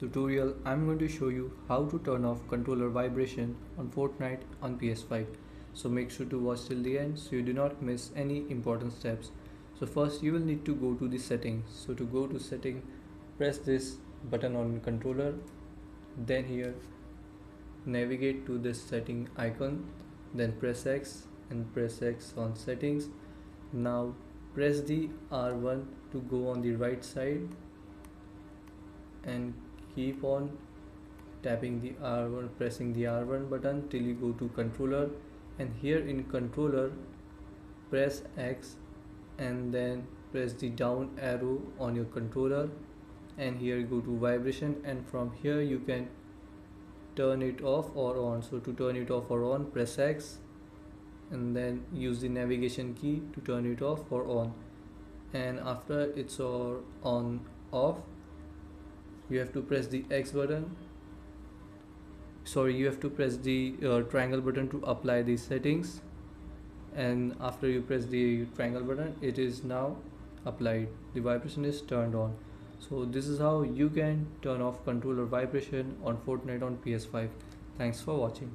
tutorial, I'm going to show you how to turn off controller vibration on Fortnite on PS5. So make sure to watch till the end so you do not miss any important steps. So first you will need to go to the settings. So to go to setting, press this button on controller, then here navigate to this setting icon, then press X and press X on settings. Now press the R1 to go on the right side and keep on tapping the R1, pressing the R1 button till you go to controller, and here in controller press X and then press the down arrow on your controller, and here go to vibration, and from here you can turn it off or on. So to turn it off or on, press X and then use the navigation key to turn it off or on, and after it's or on off you have to press the X button, you have to press the triangle button to apply these settings, and after you press the triangle button it is now applied, the vibration is turned on. So this is how you can turn off controller vibration on Fortnite on PS5. Thanks for watching.